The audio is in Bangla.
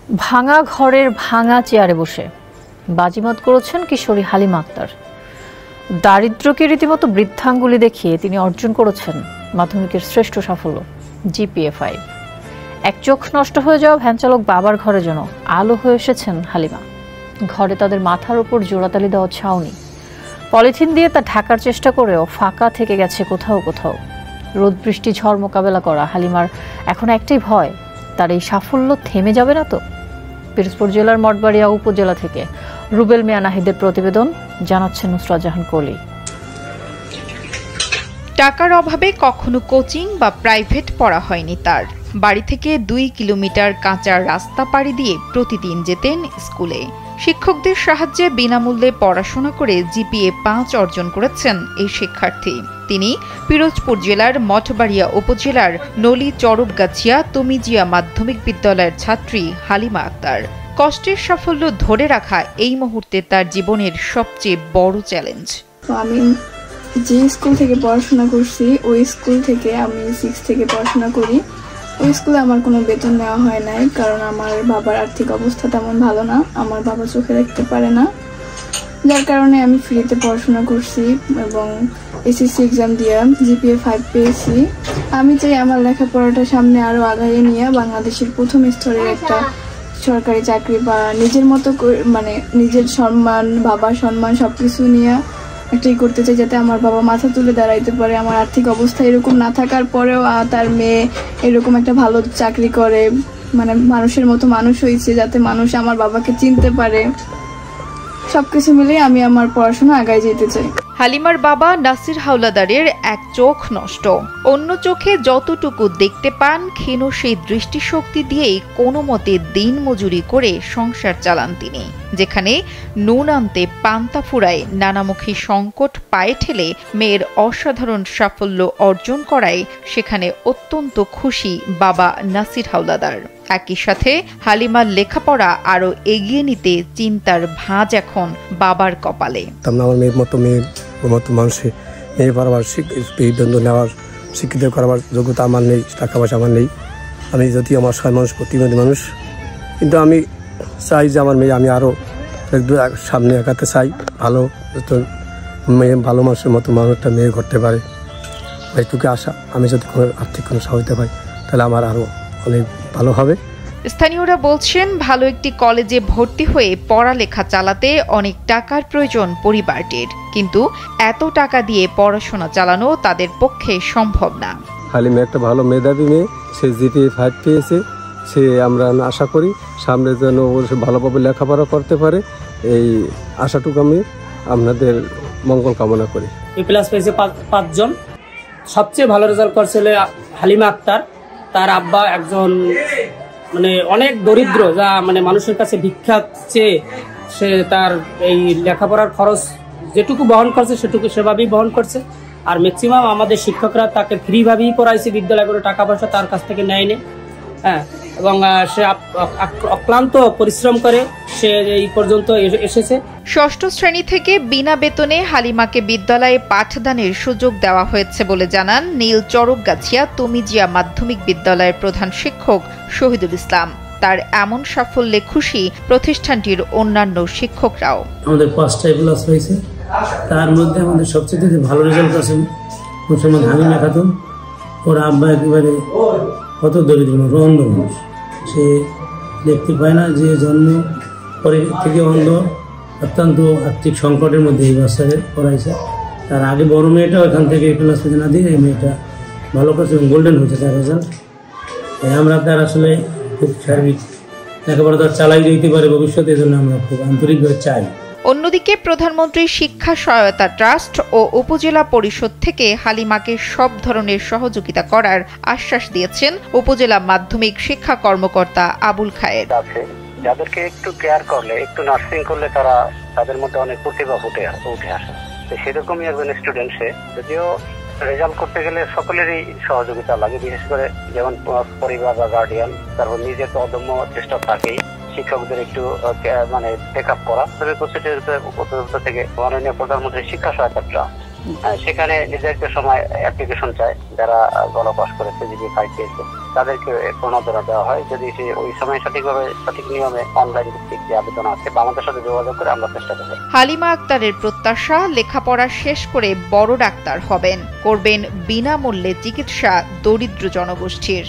ভাঙা ঘরের ভাঙা চেয়ারে বসে বাজিমাত করেছেন কিশোরী হালিমা আক্তার। দারিদ্র্যকে রীতিমতো বৃদ্ধাঙ্গুলি দেখিয়ে তিনি অর্জন করেছেন মাধ্যমিকের শ্রেষ্ঠ সাফল্য জিপিএ 5। এক চোখ নষ্ট হয়ে যাওয়া ভ্যানচালক বাবার ঘরে যেন আলো হয়ে এসেছেন হালিমা। ঘরে তাদের মাথার উপর জোড়াতালি দেওয়া ছাউনি, পলিথিন দিয়ে তা ঢাকার চেষ্টা করেও ফাঁকা থেকে গেছে কোথাও কোথাও। রোদ বৃষ্টি ঝড় মোকাবেলা করা হালিমার এখন একটাই ভয়, তার এই সাফল্য থেমে যাবে না তো। পিরোজপুর জেলার মঠবাড়িয়া উপজেলা থেকে রুবেল মিয়া নাহিদের প্রতিবেদন, জানাচ্ছেন নুসরাত জাহান কলি। টাকার অভাবে কখনো কোচিং বা প্রাইভেট পড়া হয়নি তার। বাড়ি থেকে 2 কিলোমিটার কাঁচা রাস্তা পাড়ি দিয়ে প্রতিদিন যেতেন স্কুলে। শিক্ষকদের সাহায্যে বিনামূল্যে পড়াশোনা করে জিপিএ 5 অর্জন করেছেন এই শিক্ষার্থী। তিনি পিরোজপুর জেলার মঠবাড়িয়া উপজেলার নলি চরবগাছিয়া তমিজিয়া মাধ্যমিক বিদ্যালয়ের ছাত্রী হালিমা আক্তার। কষ্টের সাফল্য ধরে রাখা এই মুহূর্তে তার জীবনের সবচেয়ে বড় চ্যালেঞ্জ। আমি যে স্কুল থেকে পড়াশোনা করছি ওই স্কুল থেকে আমি 6 থেকে পড়াশোনা করি। ওই স্কুলে আমার কোনো বেতন নেওয়া হয় নাই, কারণ আমার বাবার আর্থিক অবস্থা তেমন ভালো না। আমার বাবা চোখে দেখতে পারে না, যার কারণে আমি ফ্রিতে পড়াশোনা করছি এবং এসএসসি এক্সাম দিয়ে জিপিএ 5 পেয়েছি। আমি চাই আমার লেখাপড়াটা সামনে আরও আগাইয়ে নিয়ে বাংলাদেশের প্রথম স্তরের একটা সরকারি চাকরি বা নিজের মতো মানে নিজের সম্মান, বাবার সম্মান সবকিছু নিয়ে একটাই করতে চাই, যাতে আমার বাবা মাথা তুলে দাঁড়াইতে পারে। আমার আর্থিক অবস্থা এরকম না থাকার পরেও তার মেয়ে এরকম একটা ভালো চাকরি করে, মানে মানুষের মতো মানুষ হয়েছে, যাতে মানুষ আমার বাবাকে চিনতে পারে। সবকিছু মিলে আমি আমার পড়াশোনা আগায় যেতে চাই। হালিমার বাবা নাসির হাওলাদারের এক চোখ নষ্ট, অন্য চোখে যতটুকু দেখতে পান ক্ষীণ সেই দৃষ্টিশক্তি দিয়েই কোনো মতে দিন মজুরি করে সংসার চালান তিনি। যেখানে নুন আনতে পান্তা ফুরায় নানামুখী সংকট পায়ে ঠেলে মেয়ের অসাধারণ সাফল্য অর্জন করায় সেখানে অত্যন্ত খুশি বাবা নাসির হাওলাদার। একই সাথে হালিমার লেখাপড়া আরো এগিয়ে নিতে চিন্তার ভাঁজ এখন বাবার কপালে। আমার মেয়ের মতো মানুষের মেয়ে পড়াবার সিদ্ধান্ত নেওয়ার শিক্ষিত করাবার যোগ্যতা আমার নেই, টাকা পয়সা আমার নেই। আমি যদি আমার মানুষ প্রতিবন্ধী মানুষ, কিন্তু আমি চাই যে আমার মেয়ে আমি আরও সামনে এগাতে চাই। ভালো মেয়ে, ভালো মানুষের মতো মানুষটা মেয়ে করতে পারে, এইটুকু আশা। আমি যদি কোনো আর্থিক কোনো সহায়তা পাই তাহলে আমার আরও অনেক ভালো হবে। স্থানীয়রা বলছেন, ভালো একটি কলেজে ভর্তি হয়ে পড়ালেখা চালাতে অনেক টাকার প্রয়োজন পরিবারটির, কিন্তু এত টাকা দিয়ে পড়াশোনা চালানো তাদের পক্ষে সম্ভব না। হালিমা একটা ভালো মেধাবী মেয়ে, সে জিপিএ 5 পেয়েছে। সে আমরা আশা করি সামনে যেন ভালোভাবে লেখাপড়া করতে পারে, এই আশাটুকু আমি আপনাদের মঙ্গল কামনা করি। প্লাস পেয়েছে 5 জন। সবচেয়ে ভালো রেজাল্ট করছিল হালিমা আক্তার। তার আব্বা একজন মানে অনেক দরিদ্র, যা মানে মানুষের কাছে ভিক্ষা চেয়ে সে তার এই লেখাপড়ার খরচ যেটুকু বহন করছে সেটুকু সেভাবেই বহন করছে। আর ম্যাক্সিমাম আমাদের শিক্ষকরা তাকে ফ্রিভাবেই পড়াইছে, বিদ্যালয় করে টাকা পয়সা তার কাছ থেকে নেয়নি। হ্যাঁ, এবং সে অক্লান্ত পরিশ্রম করে সে এই পর্যন্ত এসেছে। 6ষ্ঠ শ্রেণী থেকে বিনা বেতনে হালিমাকে বিদ্যালয়ে পাঠদানের সুযোগ দেওয়া হয়েছে বলে জানান নীল চরবগাছিয়া তমিজিয়া মাধ্যমিক বিদ্যালয়ের প্রধান শিক্ষক শহীদুল ইসলাম। তার এমন সাফল্যে খুশি প্রতিষ্ঠানটির অন্যান্য শিক্ষকরাও। আমাদের 5টা ক্লাস হয়েছে, তার মধ্যে আমাদের সবচেয়ে ভালো রেজাল্ট আছে মুসলমান হালিমা খাতুন। ওর আব্বা একেবারে কত দরিদ্র অন্ধ মানুষ, সে দেখতে পায় না, যে জন্ম পরে থেকে অন্ধ, অত্যন্ত আর্থিক সংকটের মধ্যে এই বাচ্চাকে পড়াইছে। তার আগে বড় মেয়েটাও এখান থেকে ক্লাস পেতে না দিয়ে এই মেয়েটা ভালো করছে এবং গোল্ডেন হয়েছে তার রেজাল্ট। আমরা তার আসলে খুব সার্বিক লেখাপড়া তার চালাই দিতে পারে ভবিষ্যতে, এই জন্য আমরা খুব আন্তরিকভাবে চাই। অন্যদিকে প্রধানমন্ত্রী শিক্ষা সহায়তা ট্রাস্ট ও উপজেলা পরিষদ থেকে হালিমাকে সব ধরনের সহযোগিতা করার আশ্বাস দিয়েছেন উপজেলা মাধ্যমিক শিক্ষা কর্মকর্তা আবুল খায়ের। যাদেরকে একটু কেয়ার করলে, একটু নার্সিং করলে তাদের মধ্যে অনেক প্রতিভা উঠে আসে। সেরকমই একজন স্টুডেন্ট সে, যদিও রেজাল্ট করতে গেলে সকলেরই সহযোগিতা লাগে, বিশেষ করে যেমন পরিবার বা গার্ডিয়ান, তারপর নিজের তো অদম্য চেষ্টা থাকেই, শিক্ষকদের একটু মানে টেক আপ করা। তবে থেকে মাননীয় প্রধানমন্ত্রী শিক্ষা সহায়তা ট্রাস্ট সেখানে নির্ধারিত সময় অ্যাপ্লিকেশন চায়, যারা ভালো পাস করেছে, জিপিএ 5 পেয়েছে তাদেরকে প্রণোদনা দেওয়া হয়। যদি সে ওই সময় সঠিক নিয়মে অনলাইন ভিত্তিক যে আবেদন আছে বা আমাদের সাথে যোগাযোগ করে আমরা চেষ্টা করব। হালিমা আক্তারের প্রত্যাশা লেখাপড়া শেষ করে বড় ডাক্তার হবেন, করবেন বিনামূল্যে চিকিৎসা দরিদ্র জনগোষ্ঠীর।